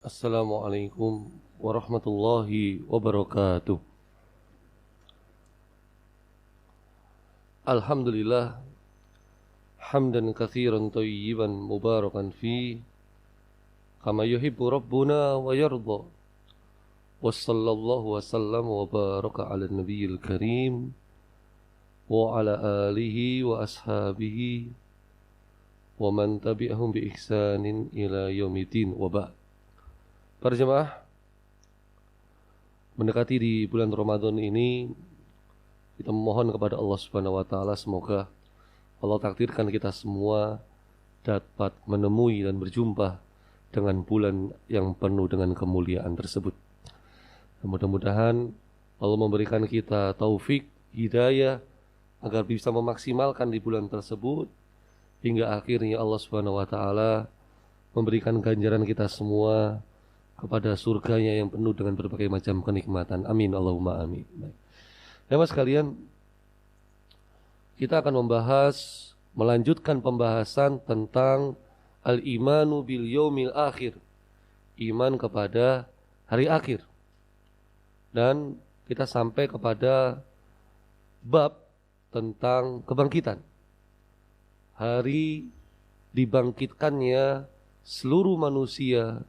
Assalamualaikum warahmatullahi wabarakatuh. Alhamdulillah hamdan katsiran thayyiban mubarakan fi kama yuhibbu rabbuna wa yarda. Wassallallahu wasallam wa baraka ala nabiyil karim wa ala alihi wa ashabihi wa man tabi'ahum bi ihsanin ila yaumiddin wa ba'd. Para jemaah, mendekati di bulan Ramadan ini, kita memohon kepada Allah Subhanahu wa taala semoga Allah takdirkan kita semua dapat menemui dan berjumpa dengan bulan yang penuh dengan kemuliaan tersebut. Dan mudah-mudahan Allah memberikan kita taufik, hidayah agar bisa memaksimalkan di bulan tersebut hingga akhirnya Allah Subhanahu wa taala memberikan ganjaran kita semua kepada surganya yang penuh dengan berbagai macam kenikmatan. Amin Allahumma amin. Baik. Mas sekalian, kita akan melanjutkan pembahasan tentang al-imanu bil yaumil akhir, iman kepada hari akhir. Dan kita sampai kepada bab tentang kebangkitan. Hari dibangkitkannya seluruh manusia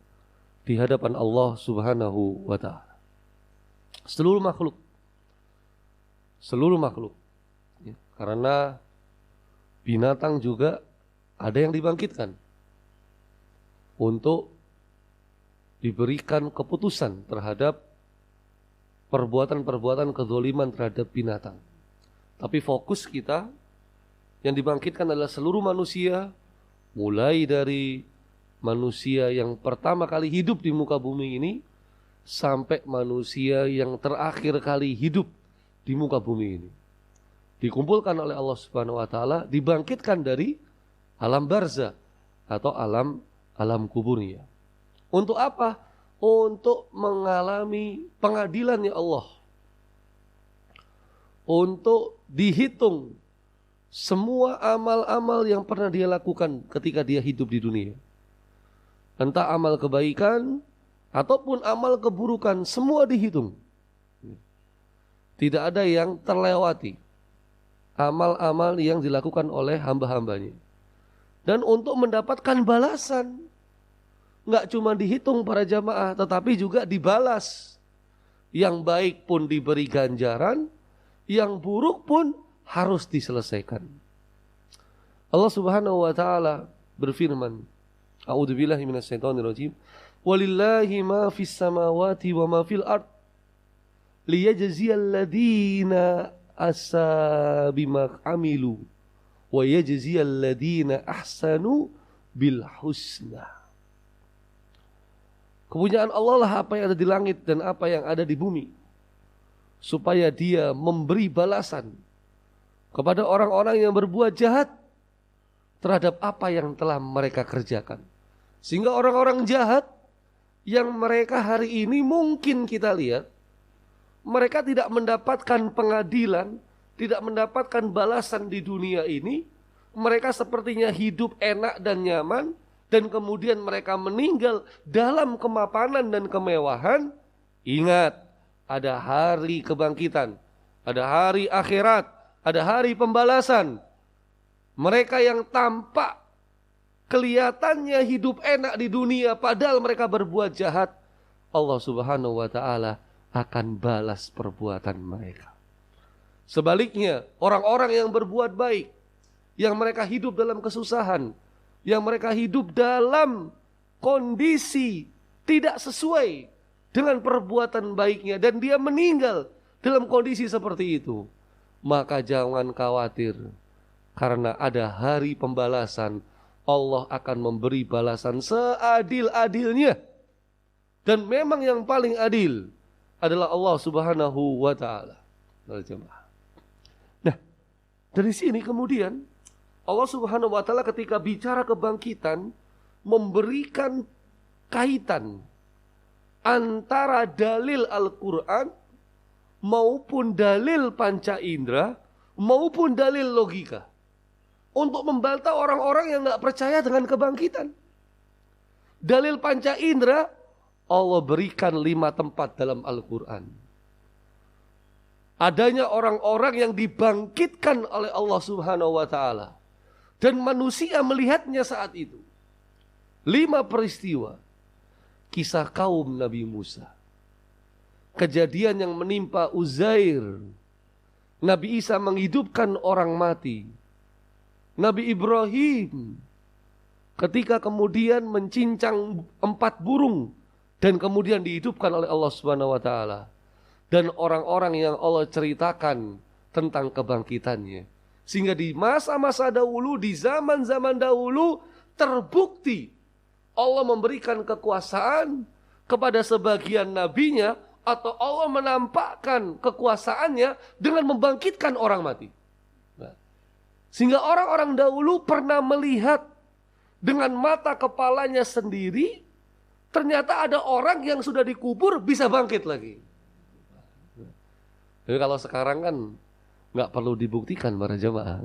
di hadapan Allah Subhanahu wa ta'ala. Seluruh makhluk. Ya, karena binatang juga ada yang dibangkitkan untuk diberikan keputusan terhadap perbuatan-perbuatan kezaliman terhadap binatang. Tapi fokus kita yang dibangkitkan adalah seluruh manusia, mulai dari manusia yang pertama kali hidup di muka bumi ini sampai manusia yang terakhir kali hidup di muka bumi ini. Dikumpulkan oleh Allah Subhanahu wa taala, dibangkitkan dari alam barzah atau alam kuburnya. Untuk apa? Untuk mengalami pengadilannya Allah. Untuk dihitung semua amal-amal yang pernah dia lakukan ketika dia hidup di dunia. Entah amal kebaikan ataupun amal keburukan, semua dihitung. Tidak ada yang terlewati amal-amal yang dilakukan oleh hamba-hambanya. Dan untuk mendapatkan balasan, nggak cuma dihitung para jamaah, tetapi juga dibalas. Yang baik pun diberi ganjaran, yang buruk pun harus diselesaikan. Allah Subhanahu wa ta'ala berfirman, A'udzubillahi minasyaitonirrajim. Walillahi ma fis samawati wa ma fil ard liyajziyal ladzina asa bima amilu wa yajziyal ladzina ahsanu bil husna. Kepunyaan Allah lah apa yang ada di langit dan apa yang ada di bumi, supaya dia memberi balasan kepada orang-orang yang berbuat jahat terhadap apa yang telah mereka kerjakan. Sehingga orang-orang jahat yang mereka hari ini mungkin kita lihat, mereka tidak mendapatkan pengadilan, tidak mendapatkan balasan di dunia ini. Mereka sepertinya hidup enak dan nyaman, dan kemudian mereka meninggal dalam kemapanan dan kemewahan. Ingat, ada hari kebangkitan, ada hari akhirat, ada hari pembalasan. Mereka yang tampak kelihatannya hidup enak di dunia, padahal mereka berbuat jahat, Allah Subhanahu wa ta'ala akan balas perbuatan mereka. Sebaliknya, orang-orang yang berbuat baik, yang mereka hidup dalam kesusahan, yang mereka hidup dalam kondisi tidak sesuai dengan perbuatan baiknya, dan dia meninggal dalam kondisi seperti itu, maka jangan khawatir, karena ada hari pembalasan. Allah akan memberi balasan seadil-adilnya. Dan memang yang paling adil adalah Allah Subhanahu wa ta'ala. Nah, dari sini kemudian Allah Subhanahu wa ta'ala ketika bicara kebangkitan memberikan kaitan antara dalil Al-Quran maupun dalil panca indera maupun dalil logika, untuk membantah orang-orang yang gak percaya dengan kebangkitan. Dalil panca indera Allah berikan 5 tempat dalam Al-Quran. Adanya orang-orang yang dibangkitkan oleh Allah Subhanahu wa ta'ala. Dan manusia melihatnya saat itu. 5 peristiwa. Kisah kaum Nabi Musa. Kejadian yang menimpa Uzair. Nabi Isa menghidupkan orang mati. Nabi Ibrahim ketika kemudian mencincang 4 burung dan kemudian dihidupkan oleh Allah Subhanahu wa taala. Dan orang-orang yang Allah ceritakan tentang kebangkitannya. Sehingga di masa-masa dahulu, di zaman-zaman dahulu terbukti Allah memberikan kekuasaan kepada sebagian nabinya, atau Allah menampakkan kekuasaannya dengan membangkitkan orang mati. Sehingga orang-orang dahulu pernah melihat dengan mata kepalanya sendiri, ternyata ada orang yang sudah dikubur bisa bangkit lagi. Jadi kalau sekarang kan nggak perlu dibuktikan para jemaah.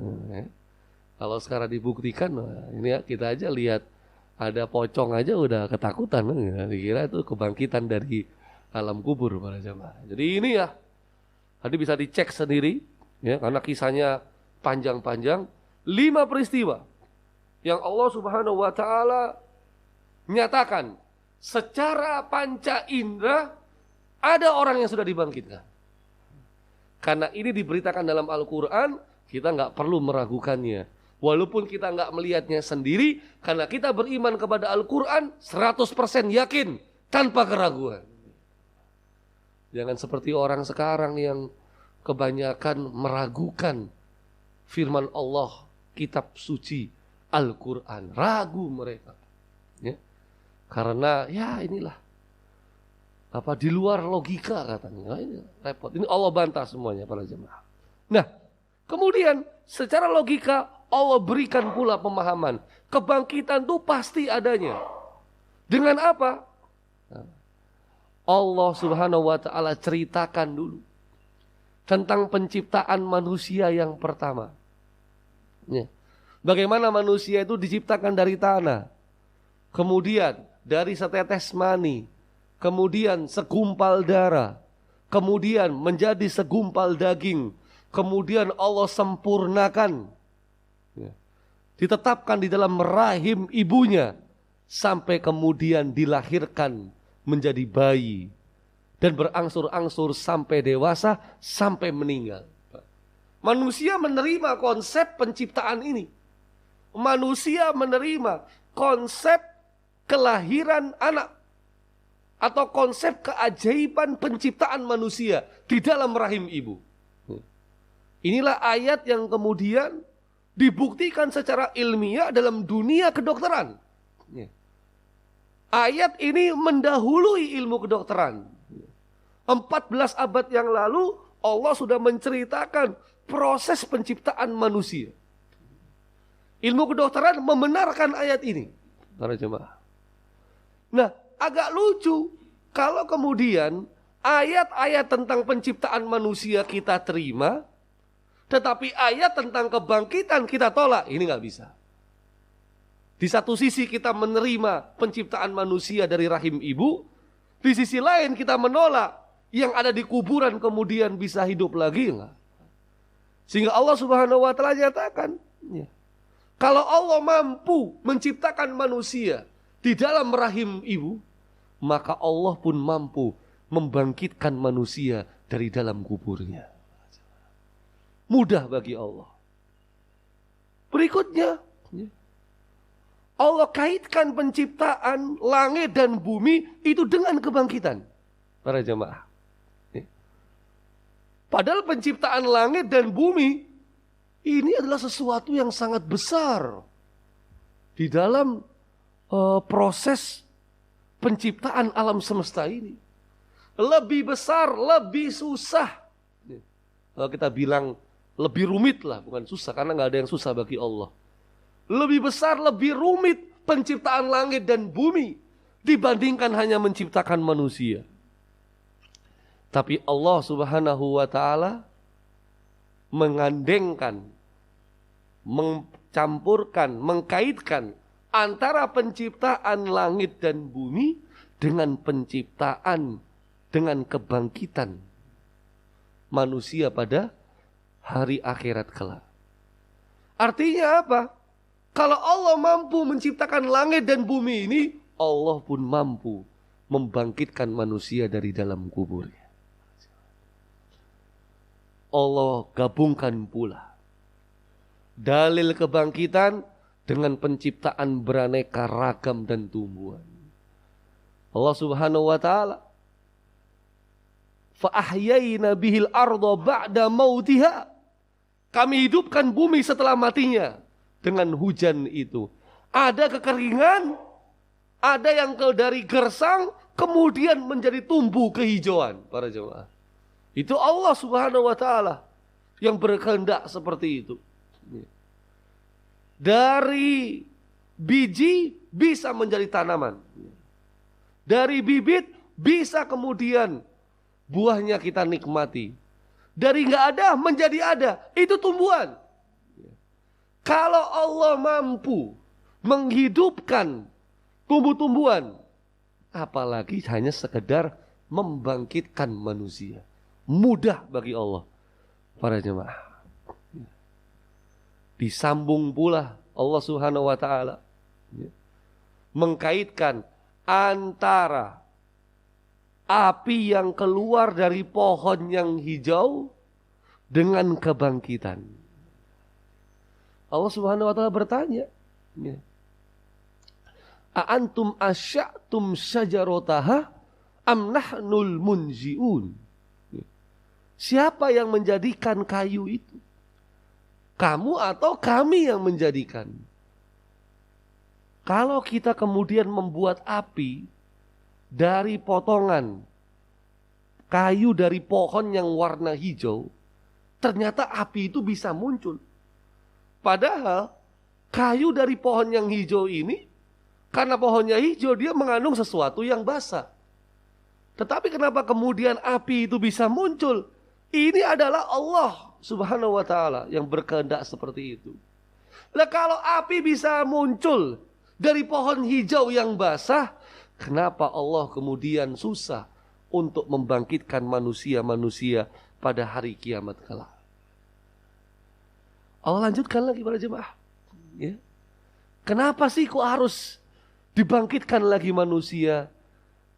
Kalau sekarang dibuktikan, ini ya, kita aja lihat ada pocong aja udah ketakutan, dikira itu kebangkitan dari alam kubur para jemaah. Jadi ini ya, tadi bisa dicek sendiri, ya, karena kisahnya panjang-panjang. 5 peristiwa yang Allah Subhanahu wa ta'ala nyatakan secara panca indera ada orang yang sudah dibangkitkan. Karena ini diberitakan dalam Al-Quran, kita nggak perlu meragukannya. Walaupun kita nggak melihatnya sendiri, karena kita beriman kepada Al-Quran 100% yakin tanpa keraguan. Jangan seperti orang sekarang yang kebanyakan meragukan firman Allah, kitab suci Al-Quran. Ragu mereka, ya. Karena ya inilah di luar logika katanya. Nah, ini repot. Ini Allah bantah semuanya para jemaah. Nah, kemudian secara logika Allah berikan pula pemahaman kebangkitan itu pasti adanya. Dengan apa? Allah Subhanahu wa ta'ala ceritakan dulu tentang penciptaan manusia yang pertama. Ya. Bagaimana manusia itu diciptakan dari tanah, kemudian dari setetes mani, kemudian segumpal darah, kemudian menjadi segumpal daging, kemudian Allah sempurnakan, ya, ditetapkan di dalam rahim ibunya, sampai kemudian dilahirkan menjadi bayi, dan berangsur-angsur sampai dewasa, sampai meninggal. Manusia menerima konsep penciptaan ini. Manusia menerima konsep kelahiran anak, atau konsep keajaiban penciptaan manusia di dalam rahim ibu. Inilah ayat yang kemudian dibuktikan secara ilmiah dalam dunia kedokteran. Ayat ini mendahului ilmu kedokteran. 14 abad yang lalu Allah sudah menceritakan proses penciptaan manusia. Ilmu kedokteran membenarkan ayat ini, para jemaah. Nah, agak lucu kalau kemudian ayat-ayat tentang penciptaan manusia kita terima, tetapi ayat tentang kebangkitan kita tolak. Ini nggak bisa. Di satu sisi kita menerima penciptaan manusia dari rahim ibu, di sisi lain kita menolak yang ada di kuburan kemudian bisa hidup lagi. Enggak. Sehingga Allah Subhanahu wa ta'ala nyatakan, ya, kalau Allah mampu menciptakan manusia di dalam rahim ibu, maka Allah pun mampu membangkitkan manusia dari dalam kuburnya. Mudah bagi Allah. Berikutnya, Allah kaitkan penciptaan langit dan bumi itu dengan kebangkitan. Para jemaah. Padahal penciptaan langit dan bumi ini adalah sesuatu yang sangat besar di dalam proses penciptaan alam semesta ini. Lebih besar, lebih susah. Kalau kita bilang lebih rumit lah, bukan susah, karena gak ada yang susah bagi Allah. Lebih besar, lebih rumit penciptaan langit dan bumi dibandingkan hanya menciptakan manusia. Tapi Allah Subhanahu wa ta'ala mengandengkan, mencampurkan, mengkaitkan antara penciptaan langit dan bumi dengan kebangkitan manusia pada hari akhirat kelak. Artinya apa? Kalau Allah mampu menciptakan langit dan bumi ini, Allah pun mampu membangkitkan manusia dari dalam kuburnya. Allah gabungkan pula dalil kebangkitan dengan penciptaan beraneka ragam dan tumbuhan. Allah Subhanahu wa taala fa ahyayna bihil arda ba'da mautiha. Kami hidupkan bumi setelah matinya dengan hujan itu. Ada kekeringan, ada yang dari gersang kemudian menjadi tumbuh kehijauan, para jemaah. Itu Allah Subhanahu wa taala yang berkehendak seperti itu. Dari biji bisa menjadi tanaman. Dari bibit bisa kemudian buahnya kita nikmati. Dari nggak ada menjadi ada, itu tumbuhan. Kalau Allah mampu menghidupkan tumbuh-tumbuhan, apalagi hanya sekedar membangkitkan manusia. Mudah bagi Allah, para jemaah. Disambung pula Allah Subhanahu wa taala mengkaitkan antara api yang keluar dari pohon yang hijau dengan kebangkitan. Allah Subhanahu wa taala bertanya, "A antum asya'tum syajarataha am nahnul munzi'un?" Siapa yang menjadikan kayu itu? Kamu atau kami yang menjadikan? Kalau kita kemudian membuat api dari potongan kayu dari pohon yang warna hijau, ternyata api itu bisa muncul. Padahal kayu dari pohon yang hijau ini, karena pohonnya hijau, dia mengandung sesuatu yang basah. Tetapi kenapa kemudian api itu bisa muncul? Ini adalah Allah Subhanahu wa taala yang berkehendak seperti itu. Lah kalau api bisa muncul dari pohon hijau yang basah, kenapa Allah kemudian susah untuk membangkitkan manusia-manusia pada hari kiamat kelak? Allah lanjutkan lagi para jemaah. Ya. Kenapa sih kok harus dibangkitkan lagi manusia?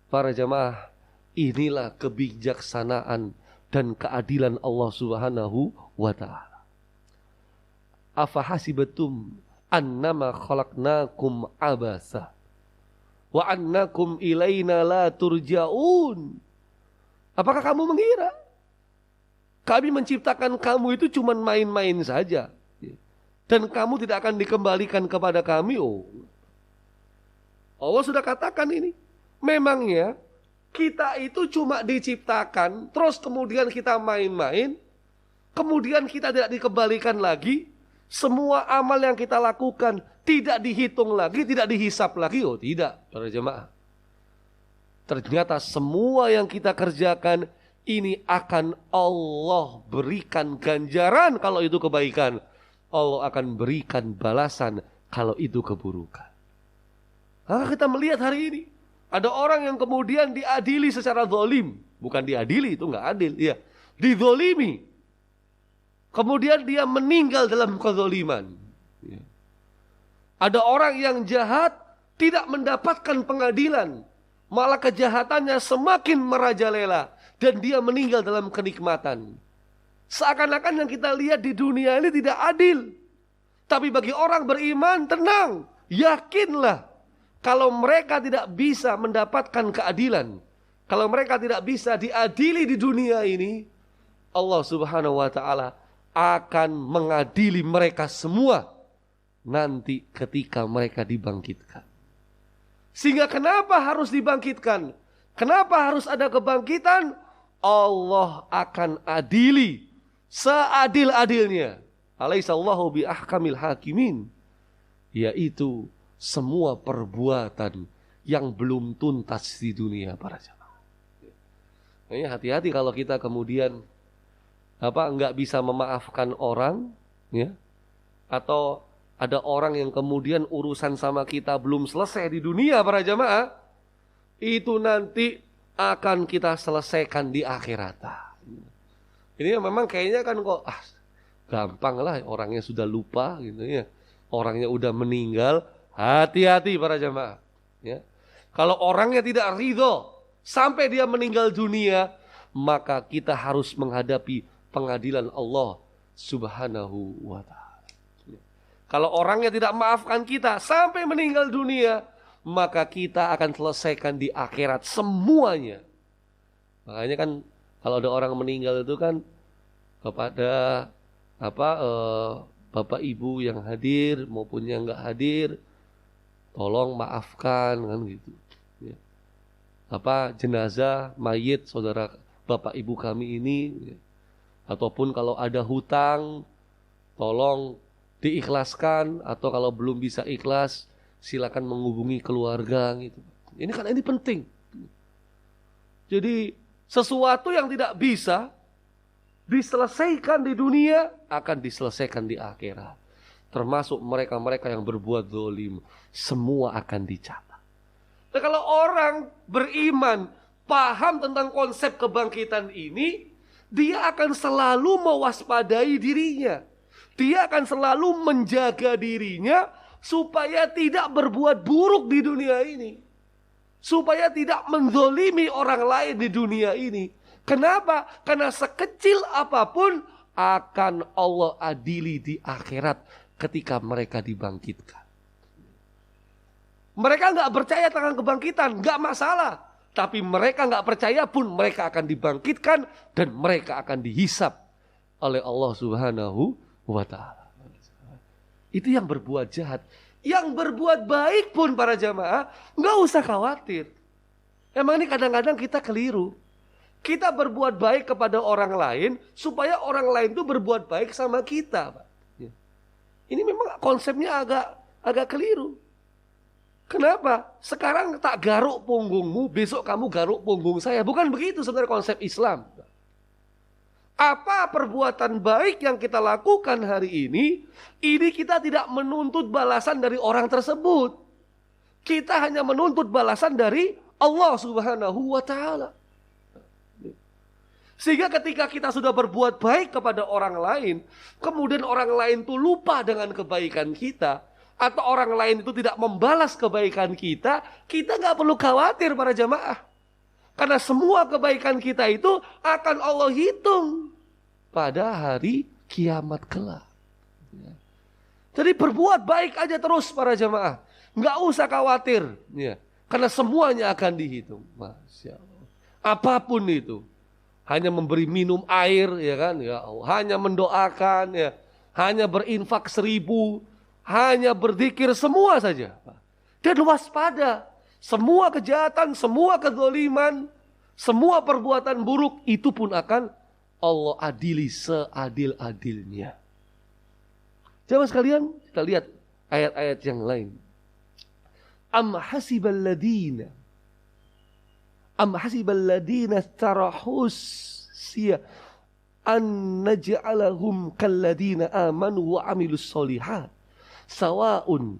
Para jemaah, inilah kebijaksanaan dan keadilan Allah Subhanahu wa ta'ala. Afahasibatum annama khalaqnakum abasa wa annakum ilaina la turja'un. Apakah kamu mengira kami menciptakan kamu itu cuma main-main saja dan kamu tidak akan dikembalikan kepada kami? Oh, Allah sudah katakan ini. Memangnya kita itu cuma diciptakan, terus kemudian kita main-main, kemudian kita tidak dikembalikan lagi, semua amal yang kita lakukan tidak dihitung lagi, tidak dihisap lagi. Oh tidak, para jemaah. Ternyata semua yang kita kerjakan ini akan Allah berikan ganjaran kalau itu kebaikan. Allah akan berikan balasan kalau itu keburukan. Maka kita melihat hari ini, ada orang yang kemudian diadili secara zalim. Bukan diadili, itu nggak adil. Ya, dizolimi. Kemudian dia meninggal dalam kezoliman. Ya. Ada orang yang jahat tidak mendapatkan pengadilan. Malah kejahatannya semakin merajalela. Dan dia meninggal dalam kenikmatan. Seakan-akan yang kita lihat di dunia ini tidak adil. Tapi bagi orang beriman, tenang. Yakinlah. Kalau mereka tidak bisa mendapatkan keadilan, kalau mereka tidak bisa diadili di dunia ini, Allah Subhanahu wa ta'ala akan mengadili mereka semua nanti ketika mereka dibangkitkan. Sehingga kenapa harus dibangkitkan? Kenapa harus ada kebangkitan? Allah akan adili seadil-adilnya. Alaihissallahu bi ahkamil hakimin. Yaitu semua perbuatan yang belum tuntas di dunia, para jemaah. Makanya hati-hati kalau kita kemudian enggak bisa memaafkan orang, ya, atau ada orang yang kemudian urusan sama kita belum selesai di dunia para jamaah, itu nanti akan kita selesaikan di akhirat. Ini memang kayaknya kan kok gampang lah, orangnya sudah lupa gitu ya. Orangnya udah meninggal, hati-hati para jamaah ya. Kalau orangnya tidak ridho sampai dia meninggal dunia, maka kita harus menghadapi pengadilan Allah Subhanahu wa ta'ala. Kalau orangnya tidak maafkan kita sampai meninggal dunia, maka kita akan selesaikan di akhirat semuanya. Makanya kan kalau ada orang meninggal itu kan kepada bapak ibu yang hadir maupun yang enggak hadir, tolong maafkan kan gitu. Ya. Jenazah mayit saudara bapak ibu kami ini, ya. Ataupun kalau ada hutang, tolong diikhlaskan, atau kalau belum bisa ikhlas, silakan menghubungi keluarga gitu. Ini penting. Jadi sesuatu yang tidak bisa diselesaikan di dunia akan diselesaikan di akhirat. Termasuk mereka-mereka yang berbuat zalim, semua akan dicatat. Nah, kalau orang beriman paham tentang konsep kebangkitan ini, dia akan selalu mewaspadai dirinya. Dia akan selalu menjaga dirinya supaya tidak berbuat buruk di dunia ini. Supaya tidak menzalimi orang lain di dunia ini. Kenapa? Karena sekecil apapun akan Allah adili di akhirat ketika mereka dibangkitkan. Mereka nggak percaya tentang kebangkitan, nggak masalah. Tapi mereka nggak percaya pun mereka akan dibangkitkan dan mereka akan dihisap oleh Allah Subhanahu wa ta'ala. Itu yang berbuat jahat. Yang berbuat baik pun para jamaah nggak usah khawatir. Emang ini kadang-kadang kita keliru. Kita berbuat baik kepada orang lain supaya orang lain itu berbuat baik sama kita, Pak. Ini memang konsepnya agak keliru. Kenapa? Sekarang tak garuk punggungmu, besok kamu garuk punggung saya. Bukan begitu sebenarnya konsep Islam. Apa perbuatan baik yang kita lakukan hari ini kita tidak menuntut balasan dari orang tersebut. Kita hanya menuntut balasan dari Allah Subhanahu wa ta'ala. Sehingga ketika kita sudah berbuat baik kepada orang lain, kemudian orang lain itu lupa dengan kebaikan kita, atau orang lain itu tidak membalas kebaikan kita nggak perlu khawatir para jamaah. Karena semua kebaikan kita itu akan Allah hitung pada hari kiamat kelak. Jadi berbuat baik aja terus para jamaah. Nggak usah khawatir. Karena semuanya akan dihitung. Masya Allah. Apapun itu. Hanya memberi minum air, ya kan? Ya Allah. Hanya mendoakan, ya. Hanya berinfak 1000. Hanya berzikir, semua saja. Dan waspada. Semua kejahatan, semua kezaliman, semua perbuatan buruk itu pun akan Allah adili seadil-adilnya. Jamaah sekalian, kita lihat ayat-ayat yang lain. Am hasibal ladina tarahus siya an naj'alahum kalladina amanu wa amilus solihat sawa'un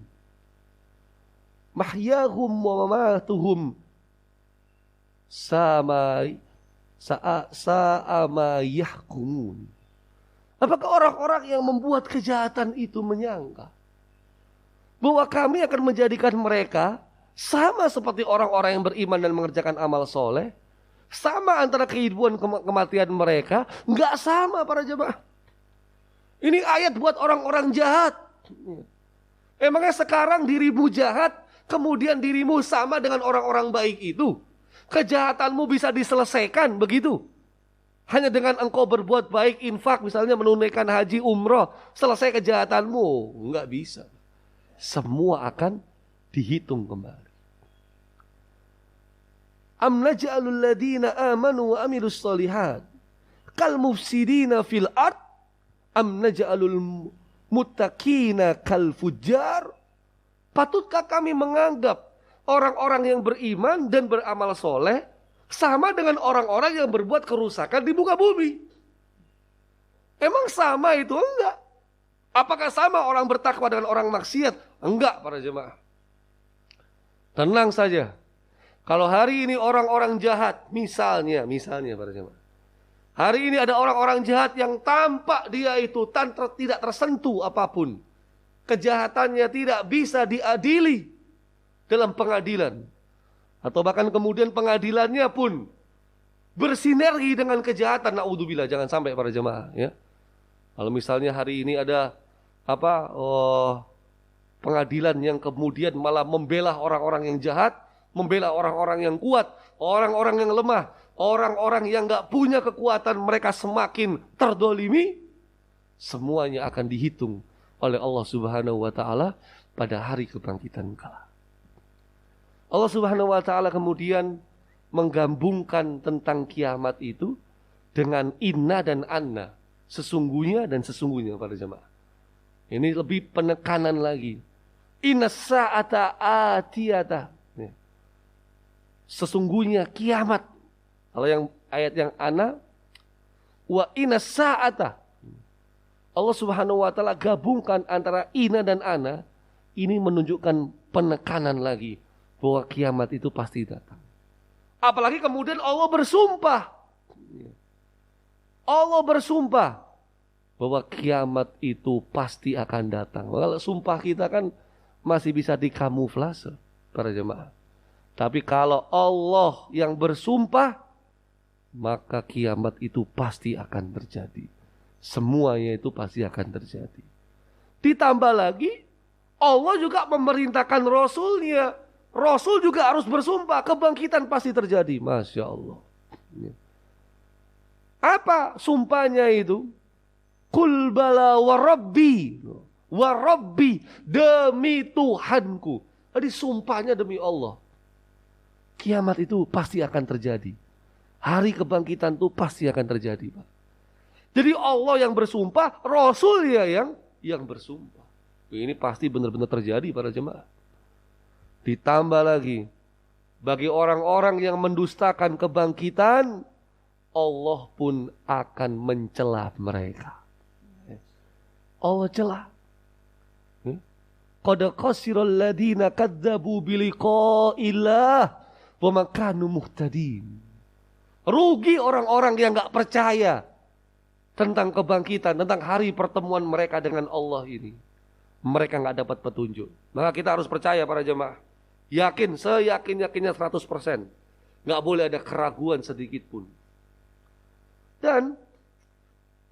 mahyahum wa mamatuhum sa'a ma yahkumun. Apakah orang-orang yang membuat kejahatan itu menyangka bahwa kami akan menjadikan mereka sama seperti orang-orang yang beriman dan mengerjakan amal soleh? Sama antara kehidupan kematian mereka? Enggak sama para jemaah. Ini ayat buat orang-orang jahat. Emangnya sekarang dirimu jahat, kemudian dirimu sama dengan orang-orang baik itu? Kejahatanmu bisa diselesaikan begitu? Hanya dengan engkau berbuat baik, infak, misalnya menunaikan haji, umroh, selesai kejahatanmu? Enggak bisa. Semua akan dihitung kembali. Am naj'alul ladina amanu wa amilus solihat kal mufsidina fil ard am naj'alul muttaqina kal fujjar. Patutkah kami menganggap orang-orang yang beriman dan beramal soleh sama dengan orang-orang yang berbuat kerusakan di muka bumi? Emang sama itu? Enggak. Apakah sama orang bertakwa dengan orang maksiat? Enggak para jemaah. Tenang saja. Kalau hari ini orang-orang jahat, misalnya para jemaah. Hari ini ada orang-orang jahat yang tampak dia itu tidak tersentuh apapun. Kejahatannya tidak bisa diadili dalam pengadilan. Atau bahkan kemudian pengadilannya pun bersinergi dengan kejahatan. Na'udzubillah, jangan sampai para jemaah ya. Kalau misalnya hari ini ada pengadilan yang kemudian malah membela orang-orang yang jahat, membela orang-orang yang kuat, orang-orang yang lemah, orang-orang yang gak punya kekuatan, mereka semakin terdolimi, semuanya akan dihitung oleh Allah Subhanahu wa ta'ala pada hari kebangkitan kala. Allah Subhanahu wa ta'ala kemudian menggabungkan tentang kiamat itu dengan inna dan anna, sesungguhnya dan sesungguhnya para jemaah. Ini lebih penekanan lagi. Inna sa'ata atiyata. Sesungguhnya kiamat. Kalau yang ayat yang ana, wa inna sa'ata. Allah Subhanahu wa ta'ala gabungkan antara inna dan ana. Ini menunjukkan penekanan lagi bahwa kiamat itu pasti datang. Apalagi kemudian Allah bersumpah. Allah bersumpah bahwa kiamat itu pasti akan datang. Kalau sumpah kita kan masih bisa dikamuflase para jemaah. Tapi kalau Allah yang bersumpah, maka kiamat itu pasti akan terjadi. Semuanya itu pasti akan terjadi. Ditambah lagi, Allah juga memerintahkan Rasulnya. Rasul juga harus bersumpah, kebangkitan pasti terjadi. Masya Allah. Apa sumpahnya itu? Qul bala wa rabbi, demi Tuhanku. Jadi sumpahnya demi Allah. Kiamat itu pasti akan terjadi. Hari kebangkitan itu pasti akan terjadi, Pak. Jadi Allah yang bersumpah, Rasul ya yang bersumpah. Ini pasti benar-benar terjadi para jemaah. Ditambah lagi, bagi orang-orang yang mendustakan kebangkitan, Allah pun akan mencela mereka. Allah celah. Qad khasiral ladina kadzabu biliqa'illah wa ma kanu muhtadin. Rugi orang-orang yang enggak percaya tentang kebangkitan, tentang hari pertemuan mereka dengan Allah ini. Mereka enggak dapat petunjuk. Maka kita harus percaya para jemaah. Yakin, seyakin-yakinnya 100%. Enggak boleh ada keraguan sedikit pun. Dan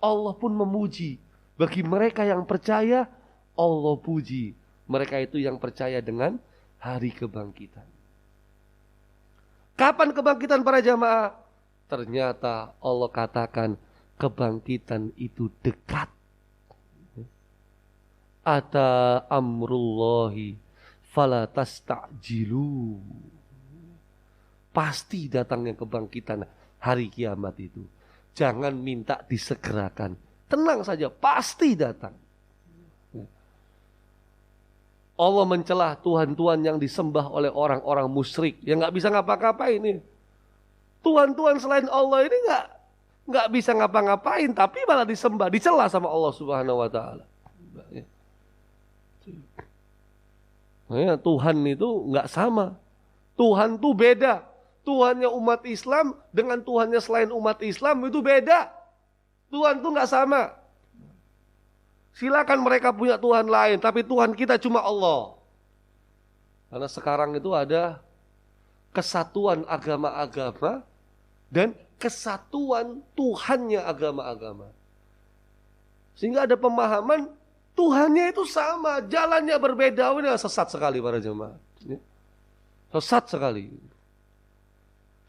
Allah pun memuji. Bagi mereka yang percaya, Allah puji. Mereka itu yang percaya dengan hari kebangkitan. Kapan kebangkitan para jamaah? Ternyata Allah katakan kebangkitan itu dekat. Ata amrullahi fala tasta'jilu. Pasti datangnya kebangkitan hari kiamat itu. Jangan minta disegerakan. Tenang saja, pasti datang. Allah mencelah Tuhan-Tuhan yang disembah oleh orang-orang musyrik yang nggak bisa ngapa-ngapain ini. Tuhan-Tuhan selain Allah ini nggak bisa ngapa-ngapain, tapi malah disembah, dicela sama Allah Subhanahu Wa Taala. Tuhan itu nggak sama. Tuhan tuh beda. Tuhannya umat Islam dengan Tuhannya selain umat Islam itu beda. Tuhan tuh nggak sama. Silakan mereka punya Tuhan lain, tapi Tuhan kita cuma Allah. Karena sekarang itu ada kesatuan agama-agama dan kesatuan Tuhannya agama-agama. Sehingga ada pemahaman Tuhannya itu sama, jalannya berbeda. Ini sesat sekali para jemaah. Sesat sekali.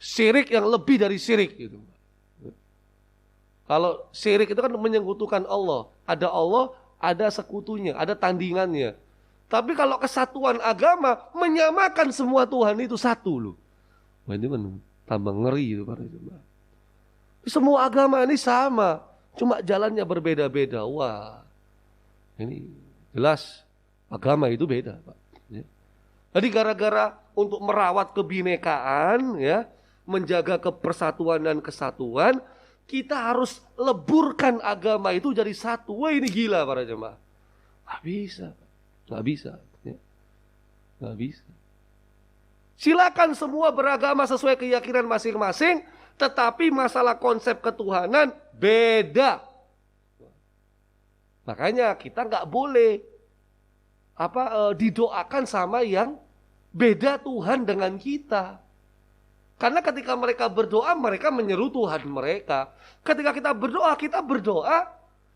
Syirik yang lebih dari syirik gitu. Kalau syirik itu kan menyekutukan Allah. Ada Allah, ada sekutunya, ada tandingannya. Tapi kalau kesatuan agama menyamakan semua Tuhan itu satu loh. Wah, ini kan tambah ngeri itu para jemaah. Semua agama ini sama, cuma jalannya berbeda-beda. Wah, ini jelas agama itu beda, Pak. Jadi gara-gara untuk merawat kebinekaan, ya, menjaga kepersatuan dan kesatuan, kita harus leburkan agama itu jadi satu. Wah, ini gila para jemaah. Nggak bisa. Nggak bisa. Ya. Nggak bisa. Silakan semua beragama sesuai keyakinan masing-masing, tetapi masalah konsep ketuhanan beda. Makanya kita nggak boleh didoakan sama yang beda Tuhan dengan kita. Karena ketika mereka berdoa, mereka menyeru Tuhan mereka. Ketika kita berdoa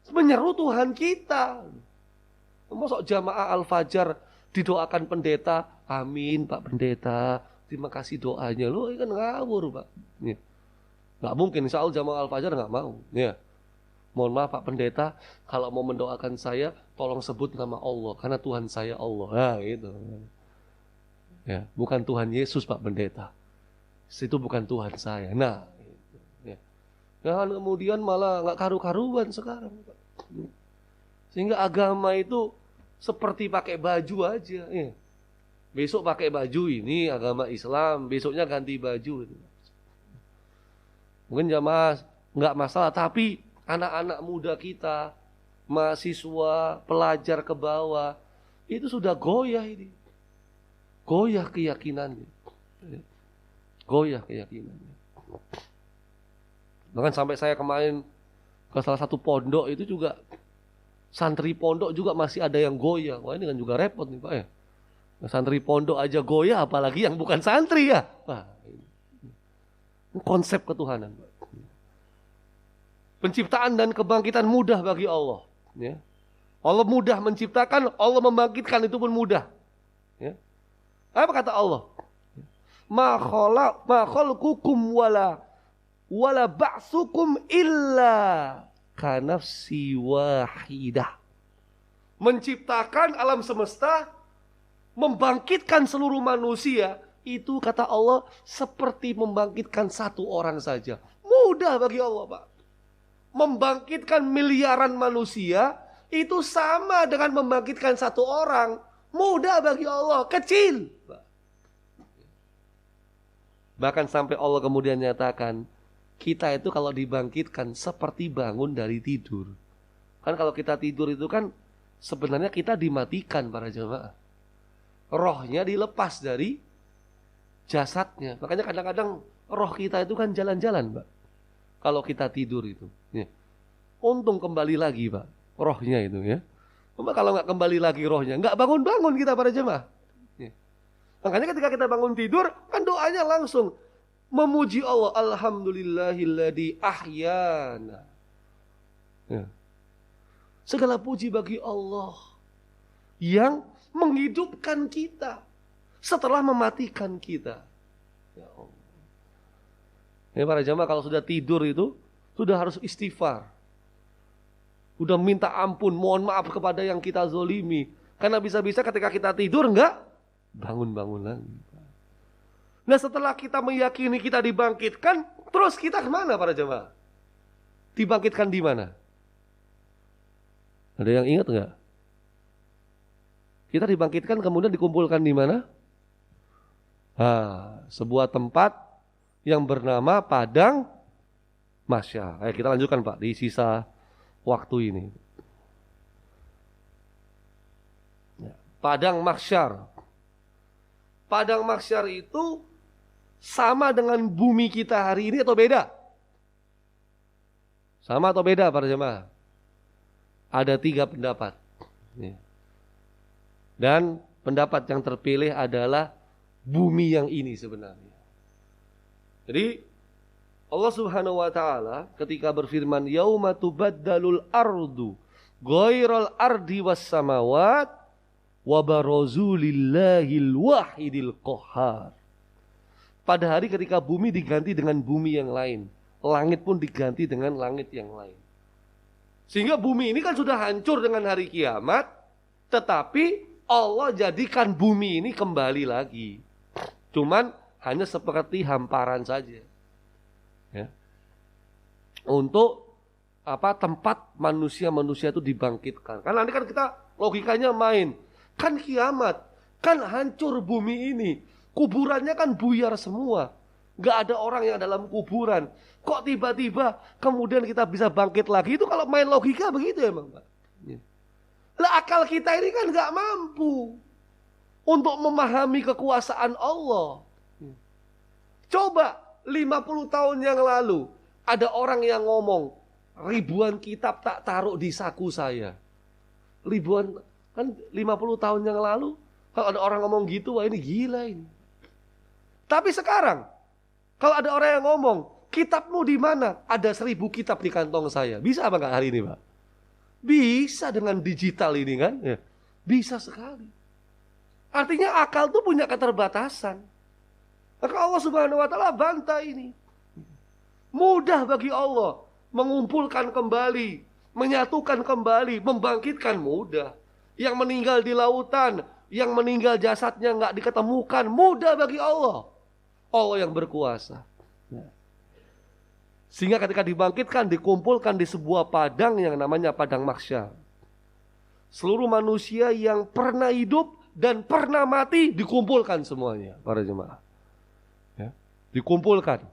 menyeru Tuhan kita. Masuk jamaah Al-Fajar didoakan pendeta, amin Pak Pendeta, terima kasih doanya. Loh, ini kan ngawur Pak. Ya. Nggak mungkin, insya Allah jamaah Al-Fajar nggak mau. Ya. Mohon maaf Pak Pendeta, kalau mau mendoakan saya, tolong sebut nama Allah, karena Tuhan saya Allah. Nah, gitu. Ya, bukan Tuhan Yesus Pak Pendeta. Itu bukan Tuhan saya. Nah, gitu. Ya. Nah, kemudian malah nggak karu-karuan sekarang. Sehingga agama itu seperti pakai baju aja. Ya. Besok pakai baju ini agama Islam, besoknya ganti baju. Mungkin jamaah nggak masalah, tapi anak-anak muda kita, mahasiswa, pelajar ke bawah, itu sudah goyah ini. Goyah keyakinannya. Goyah keyakinannya. Bahkan sampai saya kemarin ke salah satu pondok itu juga, santri pondok juga masih ada yang goyah. Wah, ini kan juga repot nih Pak ya. Santri pondok aja goyah, apalagi yang bukan santri ya. Wah, ini konsep ketuhanan Pak. Penciptaan dan kebangkitan mudah bagi Allah. Ya. Allah mudah menciptakan, Allah membangkitkan, itu pun mudah. Ya. Apa kata Allah? Ma khalqukum wala ba'sukum illa kanafsi wahidah. Menciptakan alam semesta, membangkitkan seluruh manusia, itu kata Allah seperti membangkitkan satu orang saja. Mudah bagi Allah Pak. Membangkitkan miliaran manusia itu sama dengan membangkitkan satu orang. Mudah bagi Allah, kecil. Bahkan sampai Allah kemudian nyatakan, kita itu kalau dibangkitkan seperti bangun dari tidur. Kan kalau kita tidur itu kan sebenarnya kita dimatikan para jemaah. Rohnya dilepas dari jasadnya. Makanya kadang-kadang roh kita itu kan jalan-jalan Pak. Kalau kita tidur itu. Ya. Untung kembali lagi Pak, rohnya itu ya. Cuma kalau nggak kembali lagi rohnya, nggak bangun-bangun kita para jemaah. Makanya ketika kita bangun tidur, kan doanya langsung memuji Allah. Alhamdulillahilladzi ahyana. Ya. Segala puji bagi Allah yang menghidupkan kita setelah mematikan kita. Ya Allah. Ya para jamaah, kalau sudah tidur itu sudah harus istighfar. Sudah minta ampun, mohon maaf kepada yang kita zolimi. Karena bisa-bisa ketika kita tidur enggak bangun-bangun lagi. Nah setelah kita meyakini kita dibangkitkan, terus kita kemana para jemaah? Dibangkitkan di mana? Ada yang ingat enggak? Kita dibangkitkan kemudian dikumpulkan di mana? Sebuah tempat yang bernama Padang Mahsyar. Ayo kita lanjutkan Pak di sisa waktu ini. Padang Mahsyar. Padang Mahsyar itu sama dengan bumi kita hari ini atau beda? Sama atau beda para jemaah? Ada 3 pendapat. Dan pendapat yang terpilih adalah bumi yang ini sebenarnya. Jadi Allah Subhanahu wa taala ketika berfirman yauma tubaddalul ardu ghairal ardi was samawat wa barazu lillahil wahidil qahhar. Pada hari ketika bumi diganti dengan bumi yang lain, langit pun diganti dengan langit yang lain. Sehingga bumi ini kan sudah hancur dengan hari kiamat, tetapi Allah jadikan bumi ini kembali lagi. Cuman hanya seperti hamparan saja. Ya. Untuk tempat manusia-manusia itu dibangkitkan. Karena nanti kan kita logikanya main. Kan kiamat, kan hancur bumi ini. Kuburannya kan buyar semua. Gak ada orang yang dalam kuburan. Kok tiba-tiba kemudian kita bisa bangkit lagi? Itu kalau main logika begitu emang Pak. Ya. Lah akal kita ini kan gak mampu untuk memahami kekuasaan Allah. Coba 50 tahun yang lalu ada orang yang ngomong, ribuan kitab tak taruh di saku saya. Ribuan, kan 50 tahun yang lalu kalau ada orang ngomong gitu, wah ini gila ini. Tapi sekarang kalau ada orang yang ngomong, kitabmu di mana? Ada 1000 kitab di kantong saya. Bisa apa enggak hari ini, Pak? Bisa dengan digital ini kan? Ya. Bisa sekali. Artinya akal tuh punya keterbatasan. Maka Allah Subhanahu wa taala bantah ini. Mudah bagi Allah mengumpulkan kembali, menyatukan kembali, membangkitkan mudah. Yang meninggal di lautan, yang meninggal jasadnya enggak diketemukan, mudah bagi Allah. Allah yang berkuasa. Sehingga ketika dibangkitkan, dikumpulkan di sebuah padang yang namanya padang mahsyar. Seluruh manusia yang pernah hidup dan pernah mati dikumpulkan semuanya, para jemaah. Ya, dikumpulkan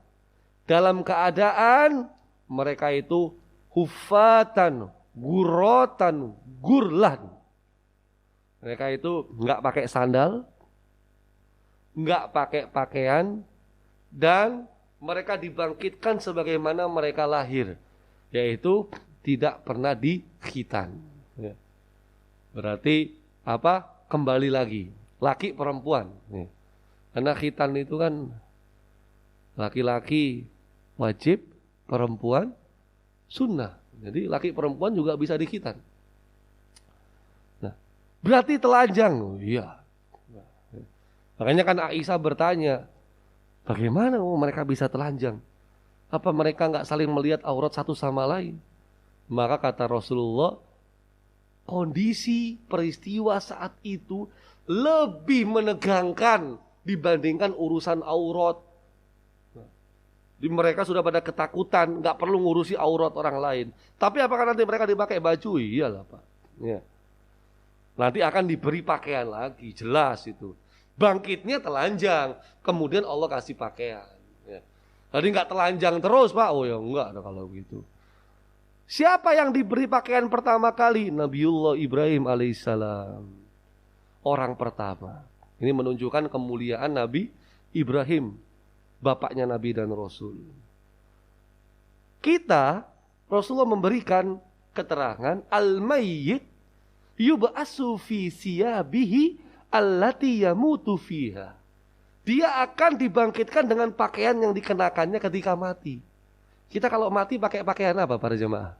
dalam keadaan mereka itu hufatan, gurotan, gurlan. Mereka itu enggak pakai sandal, enggak pakai pakaian, dan mereka dibangkitkan sebagaimana mereka lahir, yaitu tidak pernah dikhitan. Ya. Berarti apa? Kembali lagi, laki perempuan. Ya. Karena khitan itu kan laki-laki wajib, perempuan sunnah. Jadi laki perempuan juga bisa dikhitan. Nah, berarti telanjang. Iya. Makanya kan Aisyah bertanya, bagaimana mereka bisa telanjang? Apa mereka nggak saling melihat aurat satu sama lain? Maka kata Rasulullah, kondisi peristiwa saat itu lebih menegangkan dibandingkan urusan aurat. Di mereka sudah pada ketakutan, nggak perlu ngurusi aurat orang lain. Tapi apakah nanti mereka dipakai baju? Iyalah Pak. Ya. Nanti akan diberi pakaian lagi, jelas itu. Bangkitnya telanjang, kemudian Allah kasih pakaian. Ya. Jadi nggak telanjang terus Pak. Oh ya enggak ada kalau begitu. Siapa yang diberi pakaian pertama kali? Nabiullah Ibrahim alaihissalam. Orang pertama. Ini menunjukkan kemuliaan Nabi Ibrahim, bapaknya Nabi dan Rasul. Kita, Rasulullah memberikan keterangan, al-mayyit yub'asu fi siyabihi allati yamutu fiha. Dia akan dibangkitkan dengan pakaian yang dikenakannya ketika mati. Kita kalau mati pakai pakaian apa para jemaah?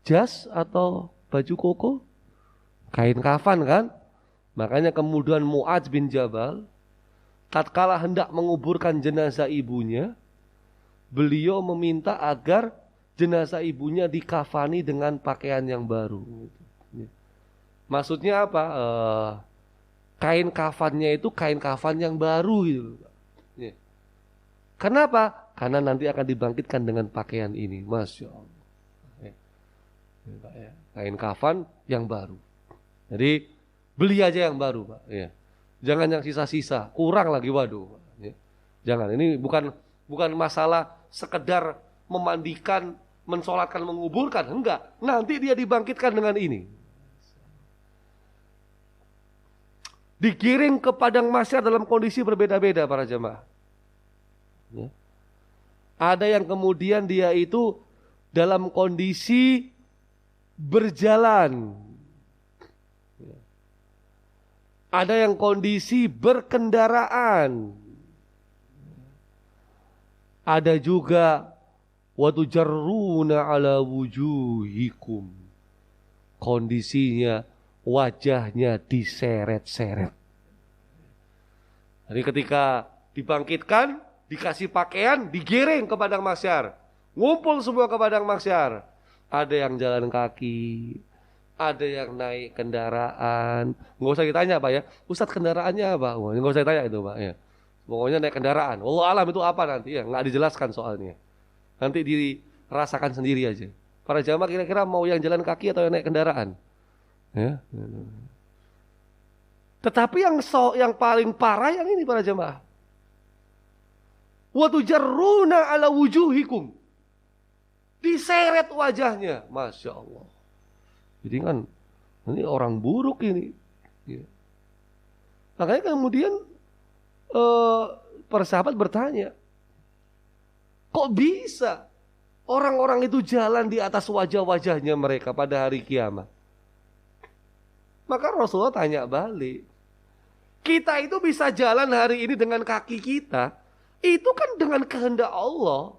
Jas atau baju koko? Kain kafan kan? Makanya kemudian Mu'adz bin Jabal tatkala hendak menguburkan jenazah ibunya, beliau meminta agar jenazah ibunya dikafani dengan pakaian yang baru. Maksudnya apa? Kain kafannya itu kain kafan yang baru gitu. Kenapa? Karena nanti akan dibangkitkan dengan pakaian ini. Masya Allah. Kain kafan yang baru. Jadi beli aja yang baru Pak. Jangan yang sisa-sisa. Kurang lagi, waduh. Jangan. Ini bukan masalah sekedar memandikan, mensolatkan, menguburkan. Enggak. Nanti dia dibangkitkan dengan ini. Digiring ke padang mahsyar dalam kondisi berbeda-beda para jemaah. Ya. Ada yang kemudian dia itu dalam kondisi berjalan. Ya. Ada yang kondisi berkendaraan. Ada juga watujarruna ala wujuhikum. Kondisinya wajahnya diseret-seret. Jadi ketika dibangkitkan, dikasih pakaian, digiring ke padang mahsyar. Ngumpul semua ke padang mahsyar. Ada yang jalan kaki, ada yang naik kendaraan. Nggak usah ditanya Pak ya, Ustadz kendaraannya apa? Nggak usah ditanya itu Pak ya. Pokoknya naik kendaraan. Wallahu alam itu apa nanti ya, nggak dijelaskan soalnya. Nanti dirasakan sendiri aja. Para jamaah kira-kira mau yang jalan kaki atau yang naik kendaraan? Ya. Tetapi yang paling parah yang ini para jemaah. Wa tujarruna ala wujuhikum. Diseret wajahnya, Masya Allah. Jadi kan Ini orang buruk ini. Ya. Makanya kemudian para sahabat bertanya, kok bisa orang-orang itu jalan di atas wajah-wajahnya mereka pada hari kiamat? Maka Rasulullah tanya balik, kita itu bisa jalan hari ini dengan kaki kita, itu kan dengan kehendak Allah.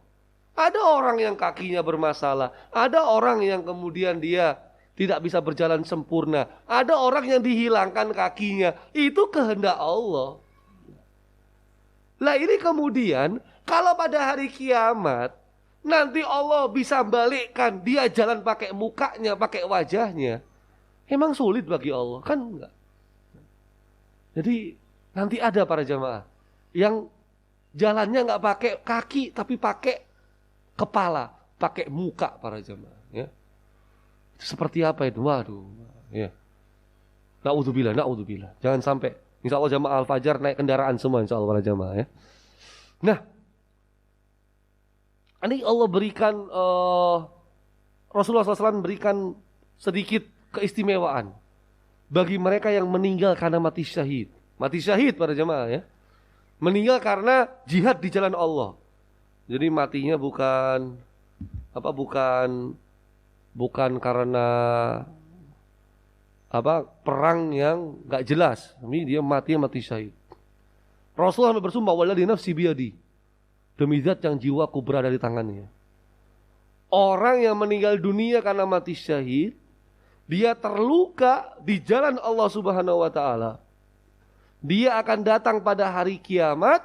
Ada orang yang kakinya bermasalah, ada orang yang kemudian dia tidak bisa berjalan sempurna, ada orang yang dihilangkan kakinya, itu kehendak Allah. Lah ini kemudian kalau pada hari kiamat nanti Allah bisa balikkan dia jalan pakai mukanya, pakai wajahnya, emang sulit bagi Allah? Kan enggak. Jadi nanti ada para jamaah yang jalannya enggak pakai kaki tapi pakai kepala, pakai muka para jamaah, ya. Seperti apa itu? Waduh, ya. Naudzubillah. Jangan sampai. Insya Allah jamaah Al-Fajar naik kendaraan semua, insya Allah para jamaah, ya. Nah, ini Allah berikan Rasulullah SAW berikan sedikit keistimewaan bagi mereka yang meninggal karena mati syahid. Mati syahid para jamaah, ya. Meninggal karena jihad di jalan Allah. Jadi matinya bukan karena perang yang enggak jelas. Ini dia mati syahid. Rasulullah bersumpah, walladzi nafsi biyadi, demi zat yang jiwaku berada di tangannya. Orang yang meninggal dunia karena mati syahid, dia terluka di jalan Allah Subhanahu wa taala. Dia akan datang pada hari kiamat.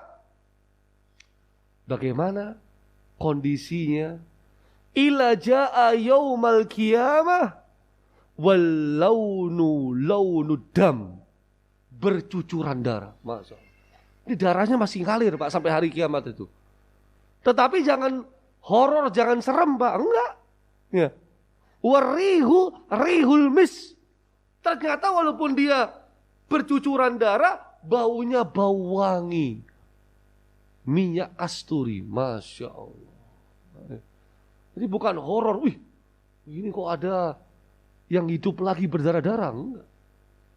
Bagaimana kondisinya? Ila jaa yaumal qiyamah wal launu dam, bercucuran darah. Masya Allah. Ini darahnya masih ngalir Pak sampai hari kiamat itu. Tetapi jangan horor, jangan serem Pak, enggak. Ya. Rihul mis. Ternyata walaupun dia bercucuran darah, baunya bau wangi. Minyak kasturi, Masya Allah. Jadi bukan horor, wih ini kok ada yang hidup lagi berdarah-darah, enggak.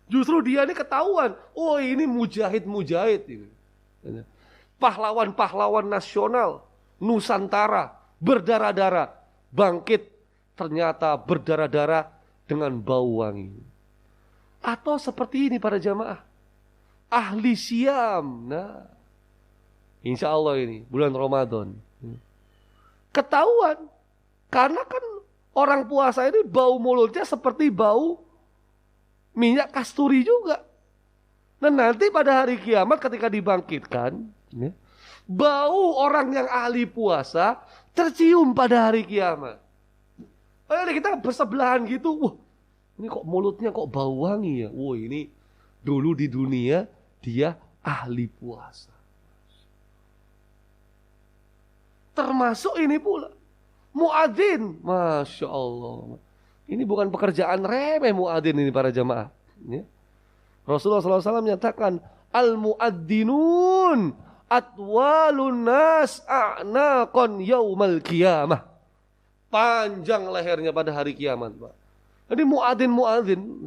Justru dia ini ketahuan, oh ini mujahid ini. Pahlawan-pahlawan nasional Nusantara berdarah-darah, bangkit ternyata berdarah-darah dengan bau wangi. Atau seperti ini para jamaah, ahli siam. Nah, insya Allah ini bulan Ramadan ketahuan, karena kan orang puasa ini bau mulutnya seperti bau minyak kasturi juga. Dan nanti pada hari kiamat ketika dibangkitkan, ya, bau orang yang ahli puasa tercium pada hari kiamat. Kita bersebelahan gitu, wah ini kok mulutnya kok bau wangi ya. Wah ini dulu di dunia dia ahli puasa. Termasuk ini pula muadzin, Masya Allah. Ini bukan pekerjaan remeh muadzin ini para jamaah, ya. Rasulullah SAW menyatakan, al-muadzinun atwalun nas a'naqan yaumal qiyamah. Panjang lehernya pada hari kiamat, Pak. Jadi muadzin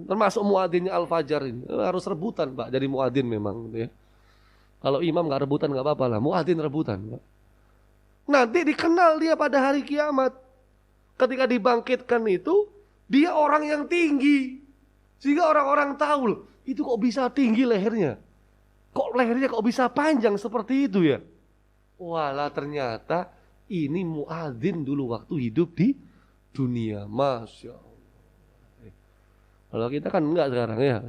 termasuk muadzinnya Al-Fajar ini harus rebutan, Pak. Jadi muadzin memang, ya. Kalau imam nggak rebutan nggak apa-apa lah, muadzin rebutan, Pak. Nanti dikenal dia pada hari kiamat. Ketika dibangkitkan itu, dia orang yang tinggi. Sehingga orang-orang tahu loh, itu kok bisa tinggi lehernya. Kok lehernya kok bisa panjang seperti itu ya? Walah ternyata ini muadzin dulu waktu hidup di dunia. Masya Allah. Kalau kita kan enggak sekarang ya.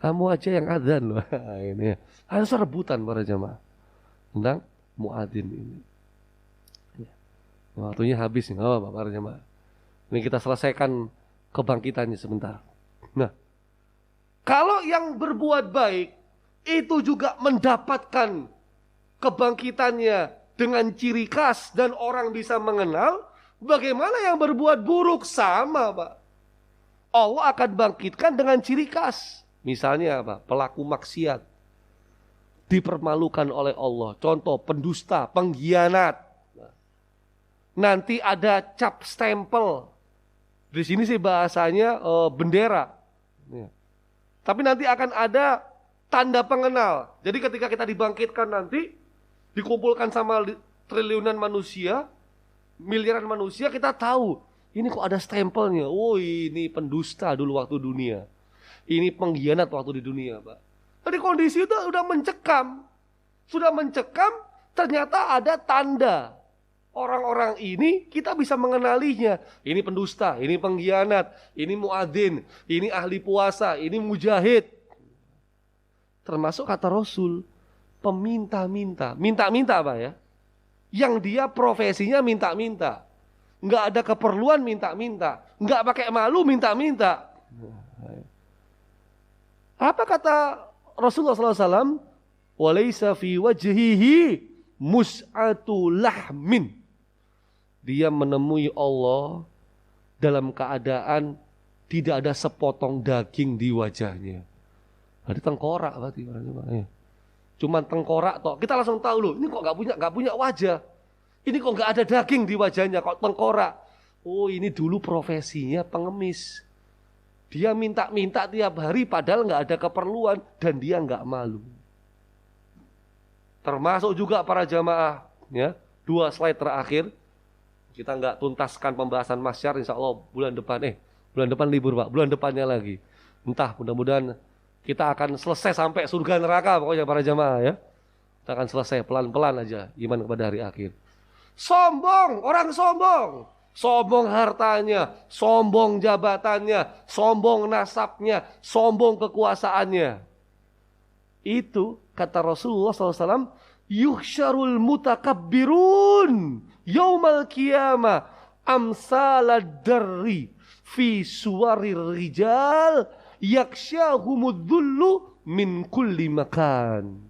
Kamu aja yang adzan loh. Ini ya. Harus rebutan para jamaah tentang muadzin ini. Waktunya habis nih, apa para jemaah. Ini kita selesaikan kebangkitannya sebentar. Nah, kalau yang berbuat baik itu juga mendapatkan kebangkitannya dengan ciri khas dan orang bisa mengenal, bagaimana yang berbuat buruk sama, Pak? Allah akan bangkitkan dengan ciri khas. Misalnya apa? Pelaku maksiat dipermalukan oleh Allah. Contoh pendusta, pengkhianat. Nanti ada cap stempel. Di sini sih bahasanya bendera. Ya. Tapi nanti akan ada tanda pengenal. Jadi ketika kita dibangkitkan nanti, dikumpulkan sama triliunan manusia, miliaran manusia, kita tahu, ini kok ada stempelnya. Oh, ini pendusta dulu waktu dunia. Ini pengkhianat waktu di dunia, Pak. Jadi kondisi itu udah mencekam. Sudah mencekam, ternyata ada tanda. Orang-orang ini kita bisa mengenalinya. Ini pendusta, ini pengkhianat, ini muadzin, ini ahli puasa, ini mujahid. Termasuk kata Rasul, peminta-minta. Minta-minta Pak ya. Yang dia profesinya minta-minta. Enggak ada keperluan minta-minta. Enggak pakai malu minta-minta. Apa kata Rasulullah SAW? Walaysa fi wajhihi mus'atu lahmin. Dia menemui Allah dalam keadaan tidak ada sepotong daging di wajahnya. Ada tengkorak berarti. Cuman tengkorak toh. Kita langsung tahu loh, ini kok nggak punya wajah. Ini kok nggak ada daging di wajahnya, kok tengkorak. Oh, ini dulu profesinya pengemis. Dia minta-minta tiap hari padahal nggak ada keperluan dan dia nggak malu. Termasuk juga para jamaah, ya. 2 slide terakhir. Kita nggak tuntaskan pembahasan mahsyar, insya Allah bulan depan libur Pak, bulan depannya lagi. Entah, mudah-mudahan kita akan selesai sampai surga neraka pokoknya para jamaah ya. Kita akan selesai pelan-pelan aja iman kepada hari akhir. Sombong, orang sombong. Sombong hartanya, sombong jabatannya, sombong nasabnya, sombong kekuasaannya. Itu kata Rasulullah SAW, yuhsyarul mutakabbirun yaumal qiyamah amsalad darri fi suwarir rijal yaksyahumudzullu min kulli makan.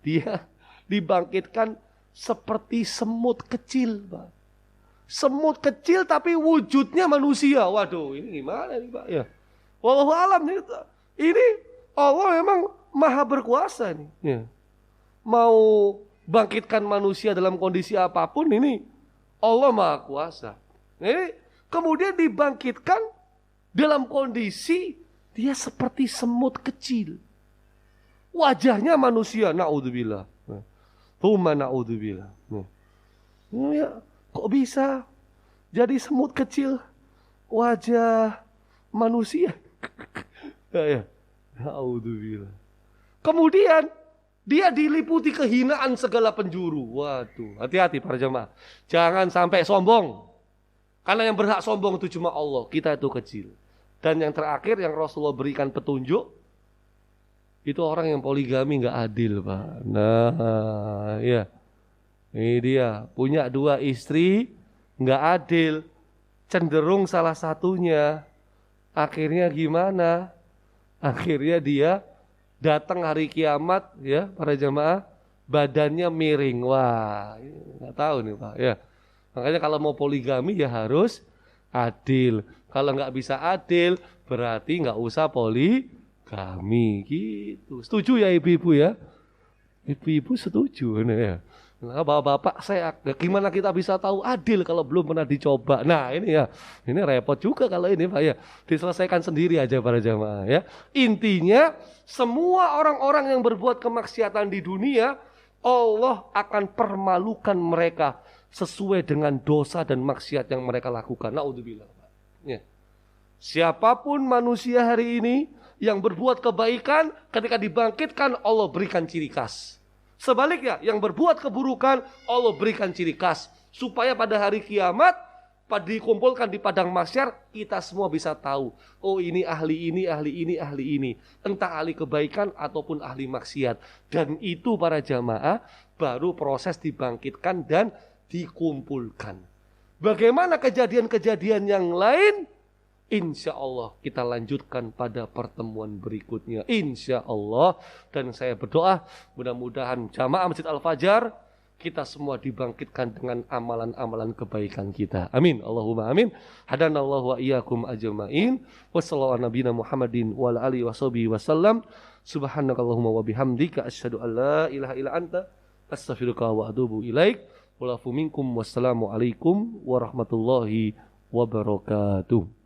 Dia dibangkitkan seperti semut kecil, Pak. Semut kecil tapi wujudnya manusia. Waduh, ini gimana nih, Pak? Ya. Wallahu alam nih. Ini Allah memang maha berkuasa nih. Ya. Mau bangkitkan manusia dalam kondisi apapun ini Allah maha kuasa. Ini kemudian dibangkitkan dalam kondisi dia seperti semut kecil. Wajahnya manusia, naudzubillah. Huma naudzubillah. Ya, kok bisa jadi semut kecil wajah manusia? Ya, naudzubillah. Kemudian dia diliputi kehinaan segala penjuru. Waduh, hati-hati para jemaah. Jangan sampai sombong. Karena yang berhak sombong itu cuma Allah. Kita itu kecil. Dan yang terakhir yang Rasulullah berikan petunjuk, itu orang yang poligami gak adil, Pak. Nah, ya. Ini dia. Punya 2 istri, gak adil. Cenderung salah satunya. Akhirnya gimana? Akhirnya dia datang hari kiamat, ya para jemaah, badannya miring. Wah, nggak tahu nih Pak. Ya, makanya kalau mau poligami ya harus adil. Kalau nggak bisa adil, berarti nggak usah poligami. Gitu. Setuju ya ibu-ibu ya? Ibu-ibu setuju nih ya. Nah, bapak-bapak saya, gimana kita bisa tahu adil kalau belum pernah dicoba? Nah ini ya, ini repot juga kalau ini Pak ya. Diselesaikan sendiri aja para jamaah ya. Intinya semua orang-orang yang berbuat kemaksiatan di dunia, Allah akan permalukan mereka sesuai dengan dosa dan maksiat yang mereka lakukan. Naudzubillah. Ya. Siapapun manusia hari ini yang berbuat kebaikan, ketika dibangkitkan Allah berikan ciri khas. Sebaliknya, yang berbuat keburukan, Allah berikan ciri khas. Supaya pada hari kiamat, pada dikumpulkan di padang mahsyar, kita semua bisa tahu. Oh ini ahli ini, ahli ini, ahli ini. Entah ahli kebaikan ataupun ahli maksiat. Dan itu para jamaah, baru proses dibangkitkan dan dikumpulkan. Bagaimana kejadian-kejadian yang lain? Insya Allah kita lanjutkan pada pertemuan berikutnya. Insya Allah. Dan saya berdoa mudah-mudahan jamaah Masjid Al-Fajar kita semua dibangkitkan dengan amalan-amalan kebaikan kita. Amin. Allahumma amin. Hadanallahu wa iyyakum ajma'in. Wassallallahu ala nabiyina Muhammadin wa ala alihi washabihi wasallam. Subhanakallahumma wa bihamdika asyhadu an la ilaha illa anta astaghfiruka wa atubu ilaik. Walafu minkum wassalamu alaikum warahmatullahi wabarakatuh.